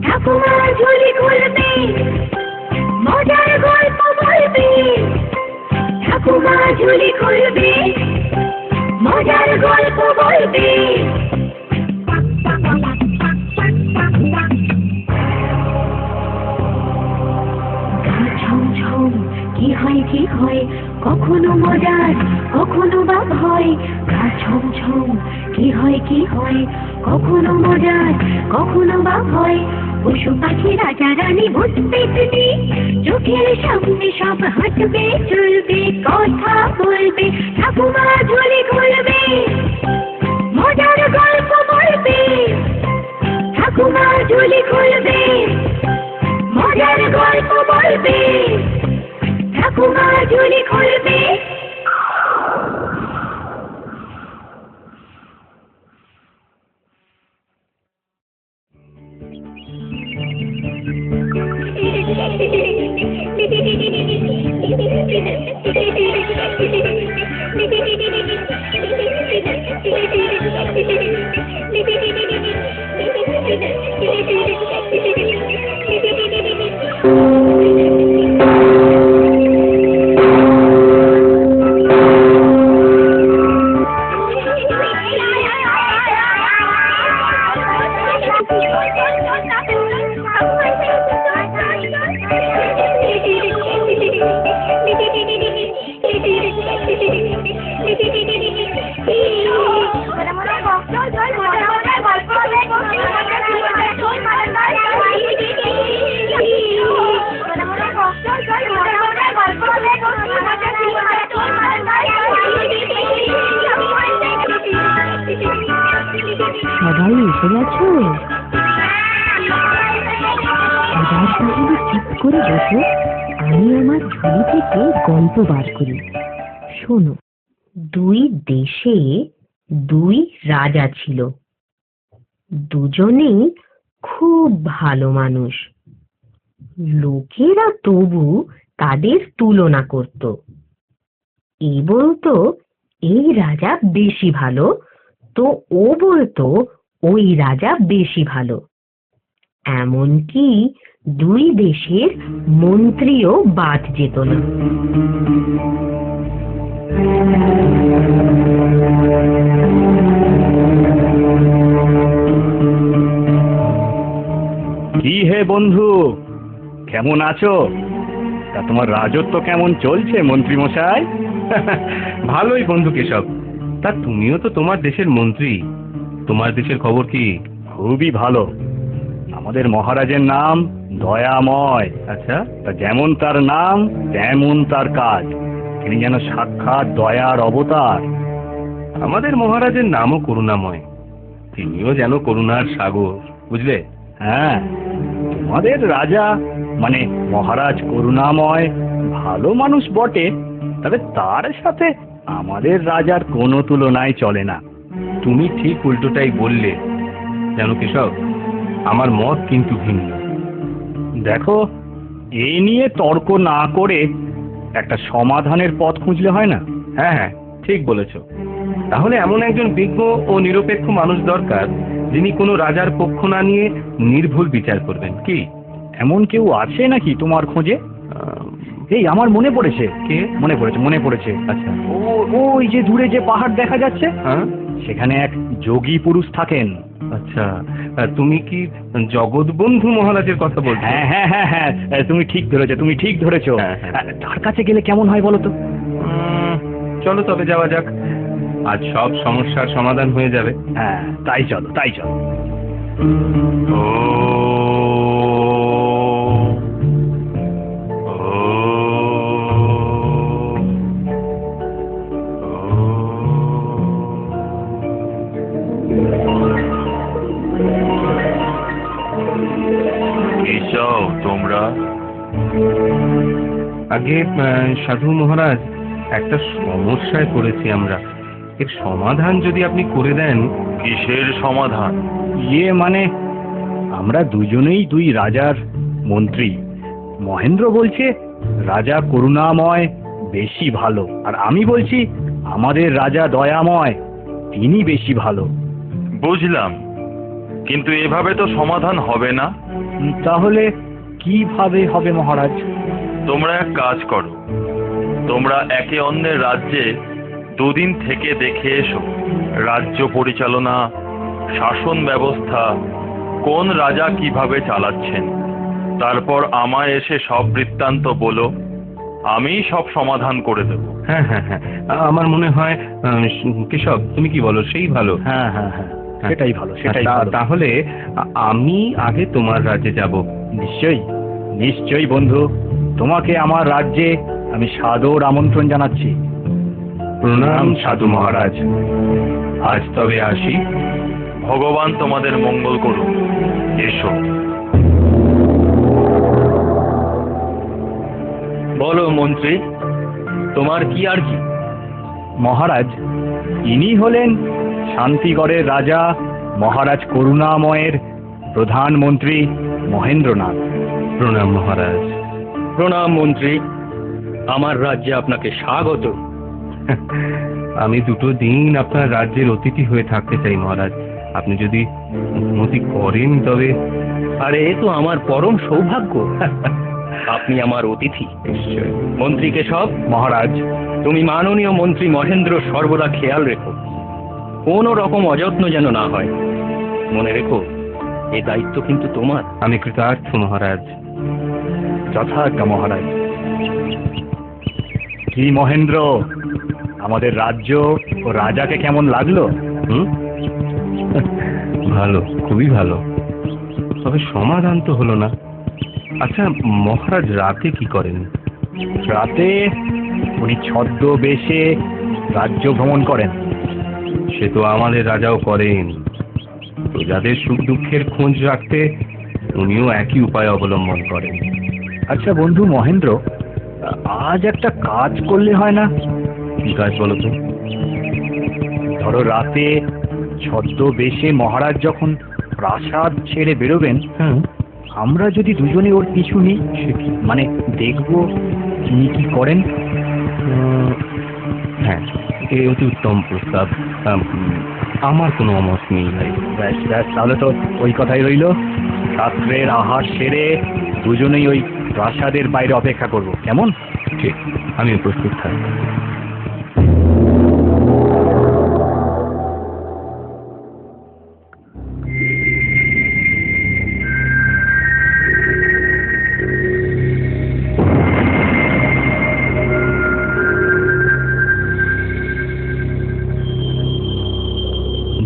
ঠাকুমা ঝুলি খুলবে, মজার গল্প বলবে। ঠাকুমা ঝুলি খুলবে, মজার গল্প বলবে। গা ছমছম, কি হয় কি হয়, কখনো মজার কখনো বা ভয়। গা ছমছম, কি হয় কি হয়, কখনো মজার কখনো বা ভয়। পশু পাখি রাজা রানী ভূত পেতনি, চোখের সামনে সব হাঁটবে চলবে কথা বলবে। ঠাকুমা ঝুলি খুলবে, মজার গল্প বলবে। ঠাকুমা ঝুলি খুলবে, মজার গল্প বলবে। ঠাকুমা ঝুলি খুলবে। সবাই এসে গেছো? এবার তাহলে চুপ করে বসো, আমি আমার ঝুলি থেকে গল্প বার করি। শোনো, দুই দেশে দুই রাজা ছিল। দুজনেই খুব ভালো মানুষ। লোকেরা তবু তাদের তুলনা করত। এ বলতো এই রাজা বেশি ভালো, তো ও বলতো ওই রাজা বেশি ভালো। এমনকি দুই দেশের মন্ত্রীও বাদ যেত না। কি হে বন্ধু, কেমন আছো? তা তোমার রাজত্ব কেমন চলছে মন্ত্রী মশাই? ভালোই বন্ধু কেশব। তা তুমিও তো তোমার দেশের মন্ত্রী, তোমার দেশের খবর কি? খুবই ভালো। আমাদের মহারাজের নাম দয়াময়। আচ্ছা, তা যেমন তার নাম তেমন তার কাজ। তিনি যেন সাক্ষাৎ দয়ার অবতার। আমাদের মহারাজের নামও করুণাময়, তিনিও যেন করুণার সাগর, বুঝলে? হ্যাঁ, তোমাদের রাজা মানে মহারাজ করুণাময়, ভালো মানুষ বটে, তবে তার সাথে আমাদের রাজার কোনো তুলনাই চলে না। তুমি ঠিক উল্টোটাই বললে। জানো কেশব, আমার মত কিন্তু ভিন্ন। দেখো, এই নিয়ে তর্ক না করে একটা সমাধানের পথ খুঁজলে হয় না? হ্যাঁ হ্যাঁ, ঠিক বলেছ। তাহলে এমন একজন বিজ্ঞ ও নিরপেক্ষ মানুষ দরকার, যিনি কোনো রাজার পক্ষ না নিয়ে নির্ভুল বিচার করবেন। কি এমন কেউ আছে নাকি তোমার খোঁজে? এই আমার মনে পড়েছে। কে? মনে পড়েছে। আচ্ছা, ওই যে দূরে যে পাহাড় দেখা যাচ্ছে, হ্যাঁ, সেখানে এক যোগী পুরুষ থাকেন। আচ্ছা, তুমি কি জগৎবন্ধু মহারাজের কথা বলছো? হ্যাঁ হ্যাঁ হ্যাঁ হ্যাঁ, তুমি ঠিক ধরেছো। হ্যাঁ, হ্যাঁ। তার কাছে গেলে কেমন হয় বলো তো? চলো তবে যাওয়া যাক, আজ সব সমস্যার সমাধান হয়ে যাবে। হ্যাঁ, তাই চলো। তোমরা আগে সাধু মহারাজ, একটা সমস্যায় পড়েছি আমরা। এর সমাধান যদি আপনি করে দেন। কিসের সমাধান? মানে আমরা দুজনেই দুই রাজার মন্ত্রী। মহেন্দ্র বলছে রাজা করুণাময় বেশি ভালো, আর আমি বলছি আমাদের রাজা দয়াময় তিনি বেশি ভালো। বুঝলাম, কিন্তু এভাবে তো সমাধান হবে না। তাহলে কিভাবে হবে মহারাজ? তোমরা এক কাজ করো, তোমরা একে অন্যের রাজ্যে দুদিন থেকে দেখে এসো রাজ্য পরিচালনা, শাসন ব্যবস্থা কোন রাজা কিভাবে চালাচ্ছেন। তারপর আমায় এসে সব বৃত্তান্ত বলো, আমি সব সমাধান করে দেব। হ্যাঁ হ্যাঁ হ্যাঁ, আমার মনে হয় কেশব, তুমি কি বলো? সেই ভালো। হ্যাঁ হ্যাঁ হ্যাঁ, সেটাই ভালো, সেটাই ভালো। তাহলে আমি আগে তোমার রাজ্যে যাব। নিশ্চয়ই নিশ্চয়ই বন্ধু, তোমাকে আমার রাজ্যে আমি সাদর আমন্ত্রণ জানাচ্ছি। প্রণাম সাধু মহারাজ, আজ তবে আসি। ভগবান তোমাদের মঙ্গল করুন। এসো। বলো মন্ত্রী, তোমার কি আর কি? মহারাজ, ইনি হলেন শান্তিগড়ের রাজা মহারাজ করুণাময়ের প্রধানমন্ত্রী মহেন্দ্রনাথ। প্রণাম মহারাজ। প্রণাম মন্ত্রী, আমার রাজ্যে আপনাকে স্বাগত। আমি 2 দিন আপনার রাজ্যের অতিথি হয়ে থাকতে চাই মহারাজ, আপনি যদি অনুমতি করেন তবে। আরে এ তো আমার পরম সৌভাগ্য, আপনি আমার অতিথি। নিশ্চয়। মন্ত্রীকে সব। মহারাজ, তুমি মাননীয় মন্ত্রী মহেন্দ্র সর্বদা খেয়াল রেখো, কোনো রকম অযত্ন যেন না হয়। মনে রেখো, এই দায়িত্ব কিন্তু তোমার। আমি কৃতার্থ মহারাজ। যথাজ্ঞা মহারাজ। কি মহেন্দ্র, আমাদের রাজ্য ও রাজাকে কেমন লাগলো? ভালো, খুবই ভালো, তবে সমাধান তো হলো না। আচ্ছা মহারাজ রাতে কি করেন? রাতে উনি ছদ্মবেশে রাজ্য ভ্রমণ করেন। সে তো আমাদের রাজাও করেন, প্রজাদের সুখ দুঃখের খোঁজ রাখতে উনিও একই উপায় অবলম্বন করেন। আচ্ছা বন্ধু মহেন্দ্র, আজ একটা কাজ করলে হয় না? কি কাজ বলো তো? ধরো রাতে ছদ্মবেশে মহারাজ যখন প্রাসাদ ছেড়ে বেরোবেন, আমরা যদি দুজনে ওর পিছু নিই, মানে দেখবো তিনি কি করেন। হ্যাঁ, এ অতি উত্তম প্রস্তাব, আমার কোনো অমত নেই ভাই। ব্যাস ব্যাস, তাহলে তো ওই কথাই রইল। রাত্রের আহার সেরে দুজনেই ওই প্রাসাদের বাইরে অপেক্ষা করব, কেমন? ঠিক, আমি প্রস্তুত থাকব।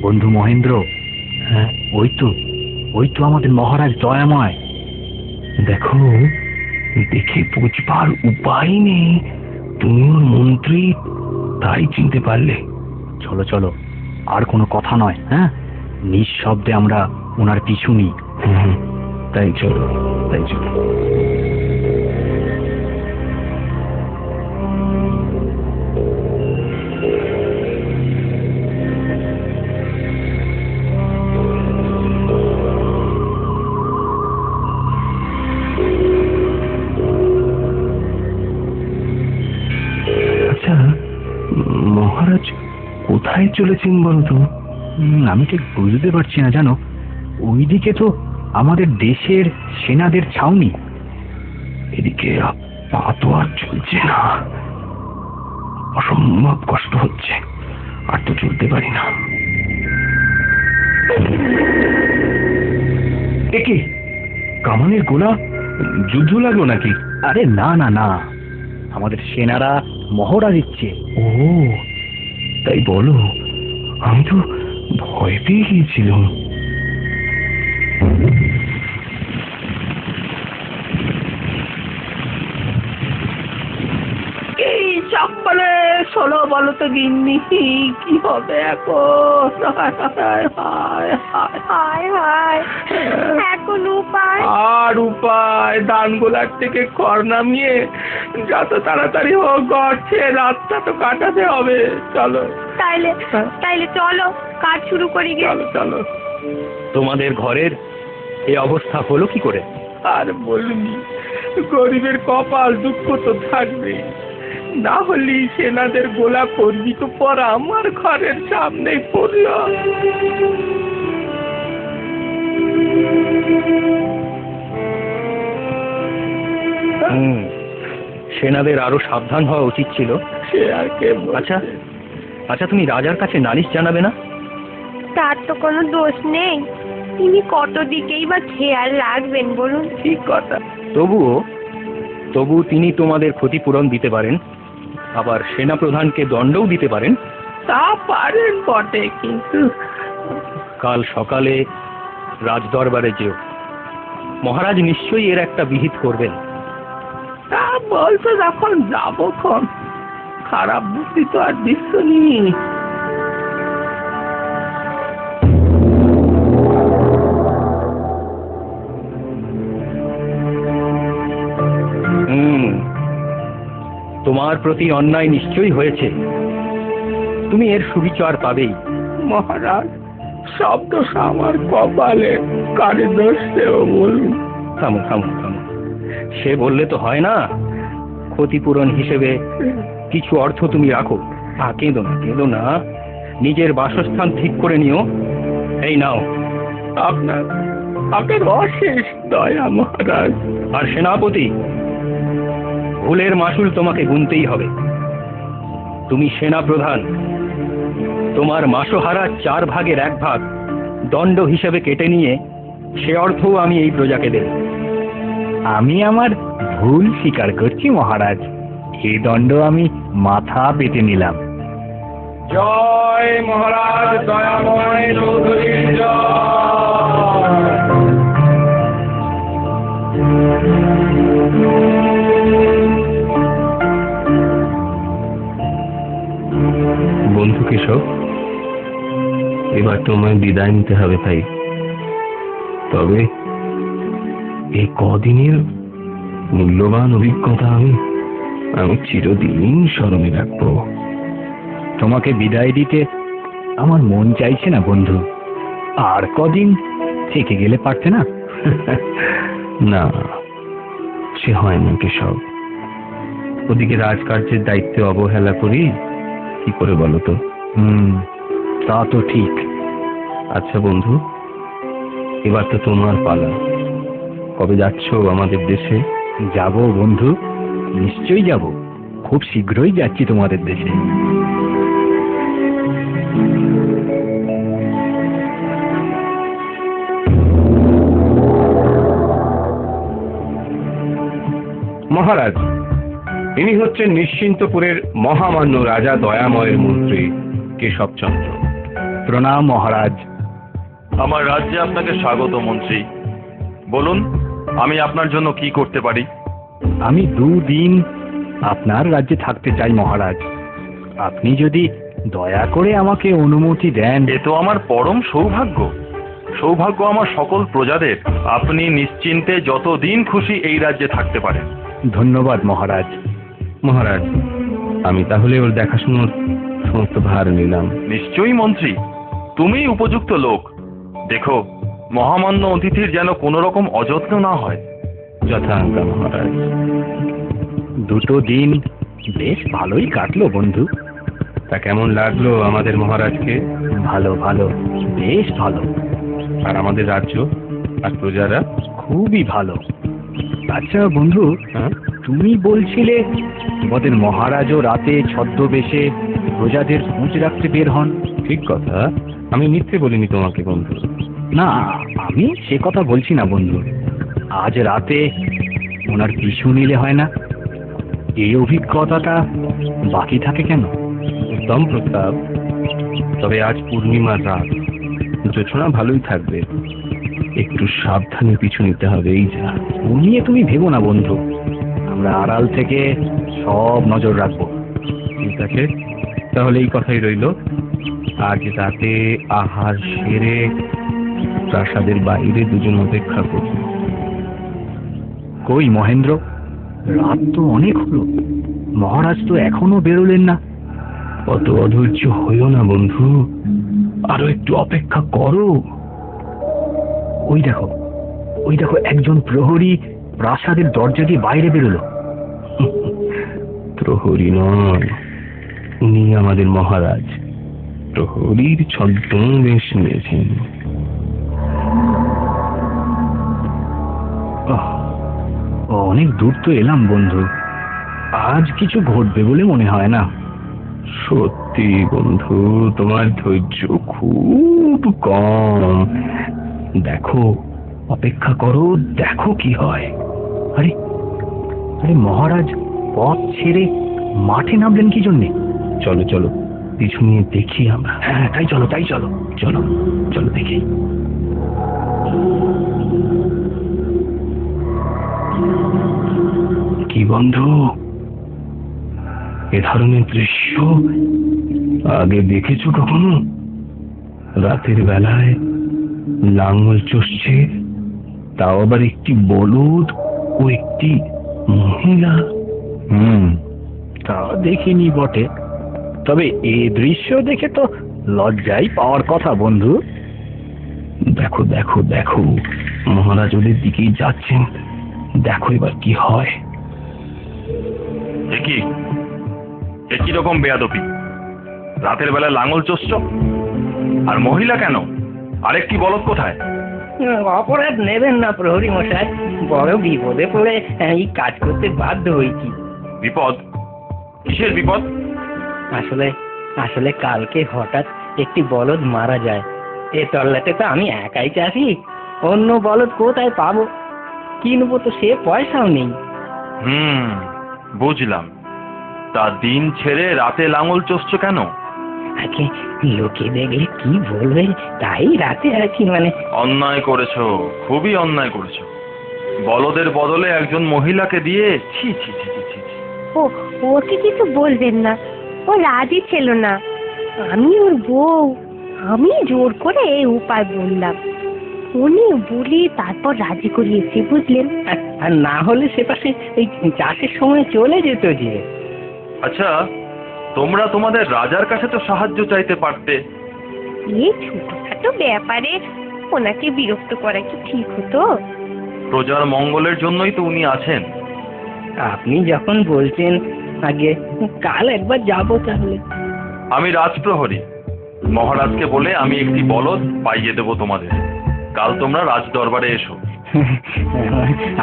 বন্ধু মহেন্দ্র, হ্যাঁ ওই তো আমাদের মহারাজ দয়াময়। দেখো, দেখে বুঝবার উপায় নেই তুমি ওর মন্ত্রী, তাই চিনতে পারলে। চলো চলো, আর কোনো কথা নয়। হ্যাঁ, নিঃশব্দে আমরা ওনার পিছু নিই। তাই চলো, তাই চলো। মহারাজ কোথায় চলেছেন বলতো? আমি ঠিক বুঝতে পারছি না জানো, ওইদিকে তো আমাদের দেশের সেনাদের ছাউনি। এদিকে পা তো আর চলছে না, অসম্ভব কষ্ট হচ্ছে, আর তো চলতে পারি না। একে কামানের গোলা, যুদ্ধ লাগলো নাকি? আরে না না না, আমাদের সেনারা মহড়া দিচ্ছে। ও তাই বলো, আমি তো ভয় পেয়ে গিয়েছিলাম। এই চপ্পলে ষোলো বলো তো গিন্নি, কি হবে এখন? এখন উপায়? আর উপায়, দানগোলার থেকে খড় নামিয়ে যত তাড়াতাড়ি হোক গড়ছে রাতটা তো কাটাতে হবে। চলো তাইলে চলো, কাজ শুরু করি গে। চলো চলো। তোমাদের ঘরের এই অবস্থা হলো কি করে? আর বলবি, গরিবের কপাল, দুঃখ তো থাকবে। না হলে সেনাদের গোলা করবি তো পর আমার ঘরের সামনে পড়ল। সেনাদের আরো সাবধান হওয়া উচিত ছিল। সে আর কে বলছে? আচ্ছা আচ্ছা, তুমি রাজার কাছে নালিশ জানাবে না? তার তো কোনো দোষ নেই, তিনি কত দিকেই বা খেয়াল রাখবেন বলুন। ঠিক কথা। তবু তিনি তোমাদের ক্ষতিপূরণ দিতে পারেন, আবার সেনা প্রধানকে দণ্ডও দিতে পারেন। তা পারেন বটে, কিন্তু কাল সকালে রাজদরবারে যেও, মহারাজ নিশ্চয়ই এর একটা বিহিত করবেন। তা বলছো যখন যাবো খন, খারাপ বুদ্ধি তো আর দিচ্ছ নি। তোমার প্রতি অন্যায় নিশ্চয়ই হয়েছে, তুমি এর সুবিচার পাবেই। মহারাজ, সব দোষ আমার কপালে, কারে দোষ সেও বলুন। থামো থামো থামো, সে বললে তো হয় না। ক্ষতিপূরণ হিসেবে কিছু অর্থ তুমি রাখো। কেঁদো না, নিজের বাসস্থান ঠিক করে নিও। এই নাও। আপনার অশেষ দয়া মহারাজ। আর সেনাপতি, ভুলের মাসুল তোমাকে গুনতেই হবে। তুমি সেনা প্রধান, তোমার মাসোহারা 4 ভাগের 1 ভাগ দণ্ড হিসেবে কেটে নিয়ে সে অর্থও আমি এই প্রজাকে দেব। আমি আমার ভুল স্বীকার করছি মহারাজ, এই দণ্ড আমি মাথা পেতে নিলাম। জয় মহারাজ দয়াময় চৌধুরীর জয়। বন্ধু কেশব, এবার তোমায় বিদায় নিতে হবে ভাই। তবে এই কদিনের মূল্যবান অভিজ্ঞতা আমি চিরদিন স্মরণে রাখবো। তোমাকে বিদায় দিতে আমার মন চাইছে না বন্ধু, আর কদিন থেকে গেলে পারতে না? না, সে হয় না কেশব। ওদিকে রাজকার্যের দায়িত্বে অবহেলা করি কি করে বলো তো? তা তো ঠিক। আচ্ছা বন্ধু, এবার তো তোমার পালা। কবে যাচ্ছ আমাদের দেশে? যাব বন্ধু, নিশ্চয়ই যাব, খুব শীঘ্রই যাচ্ছি তোমাদের দেশে। মহারাজ, ইনি হচ্ছেন নিশ্চিন্তপুরের মহামান্য রাজা দয়াময়ের মন্ত্রী কেশবচন্দ্র। প্রণাম মহারাজ। আমার রাজ্যে আপনাকে স্বাগত মন্ত্রী। বলুন, আমি আপনার জন্য কি করতে পারি? আমি 2 দিন আপনার রাজ্যে থাকতে চাই মহারাজ। আপনি যদি দয়া করে আমাকে অনুমতি দেন। এ তো আমার পরম সৌভাগ্য। সৌভাগ্য আমার সকল প্রজাদের। আপনি নিশ্চিন্তে যতদিন খুশি এই রাজ্যে থাকতে পারেন। ধন্যবাদ মহারাজ। মহারাজ, আমি তাহলে ওর দেখাশোনার সমস্ত ভার নিলাম। নিশ্চয়ই মন্ত্রী, তুমিই উপযুক্ত লোক। দেখো, মহামান্য অতিথির যেন কোনো রকম অযত্ন না হয়। যথাজ্ঞা মহারাজ। 2 দিন বেশ ভালোই কাটলো বন্ধু। তা কেমন লাগলো আমাদের মহারাজকে? ভালো, বেশ ভালো। আর আমাদের রাজ্য আর প্রজারা? খুবই ভালো। আচ্ছা বন্ধু, তুমি বলছিলে তোমাদের মহারাজও রাতে ছদ্মবেশে প্রজাদের খোঁজ রাখতে বের হন। ঠিক কথা, আমি মিথ্যে বলিনি তোমাকে বন্ধু। না, আমি সে কথা বলছি না বন্ধু। আজ রাতে ওনার পিছু নিলে হয় না? এই অভিজ্ঞতাটা বাকি থাকে কেন? উত্তম প্রস্তাব। তবে আজ পূর্ণিমার রাত, জোছনা ভালোই থাকবে, একটু সাবধানে পিছু নিতে হবে। এই যা। ও নিয়ে তুমি ভেবো না বন্ধু, আমরা আড়াল থেকে সব নজর রাখবো। ঠিক আছে, তাহলে এই কথাই রইল। আজ রাতে আহার সেরে প্রাসাদের বাইরে দুজন অপেক্ষা করব। কই মহেন্দ্র? রাত তো অনেক হলো, মহারাজ তো এখনো বেরোলেন না। অত অধৈর্য হইও না বন্ধু, আরো একটু অপেক্ষা করো। ওই দেখো একজন প্রহরী প্রাসাদের দরজা দিয়ে বাইরে বেরোলো। প্রহরী নয়, উনি আমাদের মহারাজ। প্রহরীর ছদ্মবেশ নিয়েছেন। অনেক দূর তো এলাম বন্ধু, আজ কিছু ঘটবে বলে মনে হয় না। সত্যি বন্ধু, তোমার ধৈর্য খুব কম। দেখো, অপেক্ষা করো, দেখো কি হয়। আরে আরে মহারাজ পথ ছেড়ে মাঠে নামলেন কি জন্যে? চলো চলো, পিছু নিয়ে দেখি আমরা। হ্যাঁ, তাই চলো তাই চলো। চলো চলো দেখি। কি বন্ধু, এ ধরনের দৃশ্য আগে দেখেছো কখনো? রাতের বেলায় লাঙল চষছে, তাও আবার একটি বলদ ও একটি মহিলা। তা দেখিনি বটে, তবে এই দৃশ্য দেখে তো লজ্জাই পাওয়ার কথা বন্ধু। দেখো দেখো দেখো, মহারাজ ওদের দিকেই যাচ্ছেন। দেখো এবার কি হয়। একই রকম বেয়াদবি! রাতের বেলা লাঙল চষছ, আর মহিলা কেন? আরেকটি বলদ কোথায়? অপরাধ নেবেন না প্রহরী মশাই, বড় বিপদে পড়ে এই কাজ করতে বাধ্য হয়েছি। বিপদ? কিসের বিপদ? আসলে আসলে কালকে হঠাৎ একটি বলদ মারা যায়। এ তল্লাতে তো আমি একাই চাষি, অন্য বলদ কোথায় পাবো? কিনবো তো সে পয়সাও নেই। বুঝলাম। তা দিন ছেড়ে রাতে লাঙল চষছ কেন? আগে লোকে দেখলে কি বলবে, তাই রাতে আছি। মানে অন্যায় করেছো, খুবই অন্যায় করেছো। বলদের বদলে একজন মহিলাকে দিয়ে, ছি ছি ছি ছি ছি। ওকে কিছু বলবেন না, ও রাজি ছিল না। আমি ওর বউ, আমি জোর করে এই উপায় বললাম। উনি বলি তারপর রাজি করিয়েছি, বুঝলেন? আর না হলে সে পাশে এই চাষের সময় চলে যেত যে। আচ্ছা, তোমরা তোমাদের রাজার কাছে তো সাহায্য চাইতে পারতে। এই ছোটখাটো ব্যাপারে ওনাকে বিরক্ত করা কি ঠিক হতো? প্রজার মঙ্গলের জন্যই তো উনি আছেন। আপনি যখন বলছেন, আগে কাল একবার যাবো তাহলে। আমি রাজপ্রহরী, মহারাজকে বলে আমি একটি বলদ পাইয়ে দেবো তোমাদের। কাল তোমরা রাজ দরবারে এসো।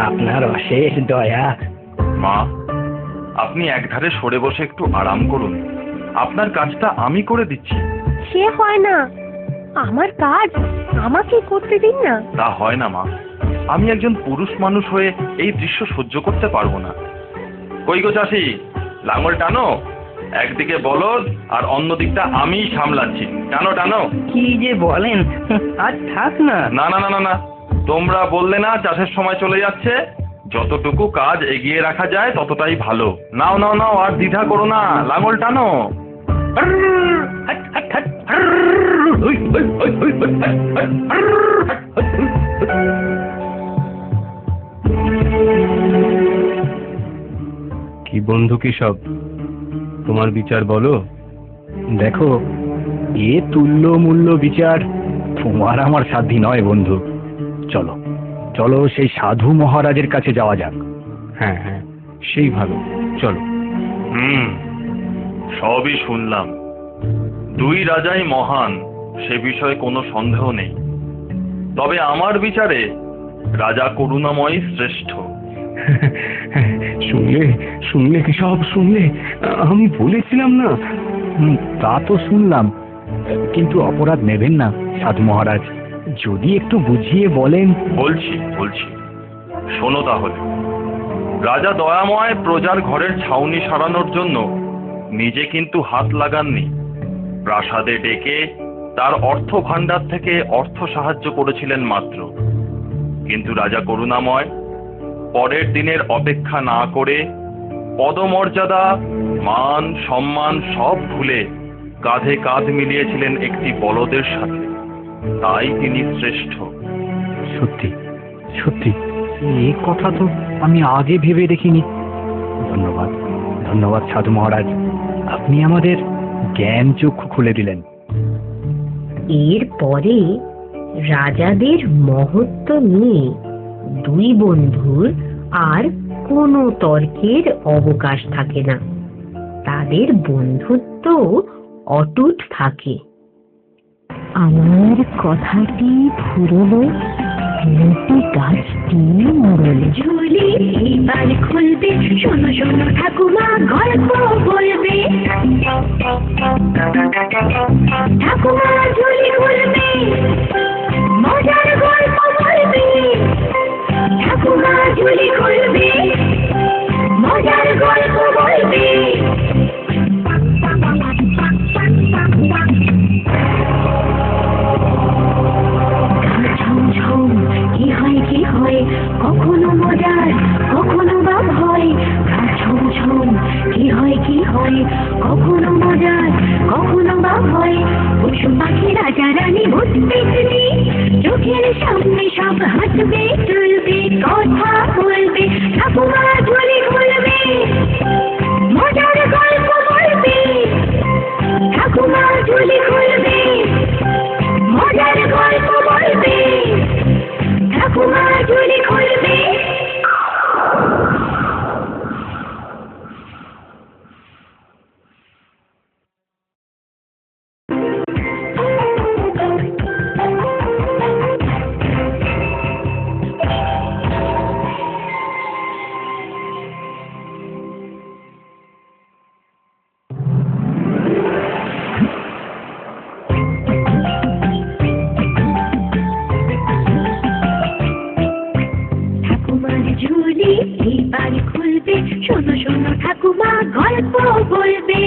আপনার অশেষ দয়া। মা, আপনি একধারে সরে বসে একটু আরাম করুন, আপনার কাজটা আমি করে দিচ্ছি। সে হয় না, আমার কাজ আমাকে করতে দিন না। তা হয় না মা, আমি একজন পুরুষ মানুষ হয়ে এই দৃশ্য সহ্য করতে পারবো না। কই গো চাষি, লাঙল টানো। একদিকে বলদ আর অন্য দিকটা আমি সামলাচ্ছি। টানো টানো। কি যে বলেন, আজ থাক না। না না না না না, তোমরা বললে না চাষের সময় চলে যাচ্ছে, যতটুকু কাজ এগিয়ে রাখা যায় ততটাই ভালো। নাও নাও নাও, আর দ্বিধা করো না, লাঙল টানো। কি বন্ধু, কি সব তোমার বিচার বলো। দেখো, এ তুল্য মূল্য বিচার তোমার আমার সাধ্যি নয় বন্ধু। চলো চলো, সেই সাধু মহারাজের কাছে যাওয়া যাক। হ্যাঁ হ্যাঁ, সেই ভালো, চলো। সবই শুনলাম। দুই রাজাই মহান, সে বিষয়ে কোনো সন্দেহ নেই। তবে আমার বিচারে রাজা করুণাময় শ্রেষ্ঠ। শুনলে শুনলে কি সব শুনলে? আমি বলেছিলাম না। তা তো শুনলাম, কিন্তু অপরাধ নেবেন না সাধু মহারাজ, যদি একটু বুঝিয়ে বলেন। বলছি বলছি, শোনো তাহলে। রাজা দয়াময় প্রজার ঘরের ছাউনি সারানোর জন্য নিজে কিন্তু হাত লাগাননি। প্রাসাদে ডেকে তার অর্থ ভাণ্ডার থেকে অর্থ সাহায্য করেছিলেন মাত্র। কিন্তু রাজা করুণাময় পরের দিনের অপেক্ষা না করে পদমর্যাদা, মান সম্মান সব ভুলে কাঁধে কাঁধ মিলিয়েছিলেন একটি বলদের সাথে। তাই তিনি শ্রেষ্ঠ। সত্যি সত্যি, এই কথা তো আমি আগে ভেবে দেখিনি। ধন্যবাদ ধন্যবাদ সাধু মহারাজ, আপনি আমাদের জ্ঞান চক্ষু খুলে দিলেন। এরপরে রাজাদের মহত্ব নিয়ে দুই বন্ধুর আর কোনো তর্কের অবকাশ থাকে না। তাদের বন্ধুত্ব অটুট থাকে। আমার কথাটি ফুরলো, লতি গাছটি মরল। ঝুলি এবার খুলবে, শোনো শোনো ঠাকুমা গল্প বলবে। ঠাকুমা ঝুলি খুলবে, মজার গল্প বলবে। ঠাকুমা ঝুলি খুলবে, মজার গল্প বলবে। কি হয় কি হয়, কখনো মজার কখনো বা ভয়। ছম ছম কি হয় কি হয়, কখনো মজার কখনো বা ভয়। পশু পাখি রাজা রানী ভূত পেতনি চোখের সামনে সব হাসবে চলবে কথা বলবে। ঠাকুমা ঝুলি খুলবে, মজার গল্প বলবে। ঠাকুমা ঝুলি খুলবে, মজার গল্প বলবে। ঠাকুমা ঝুলি খুলবে। ঝুলি এবার খুলবে, শোনো শোনো ঠাকুমা গল্প বলবে।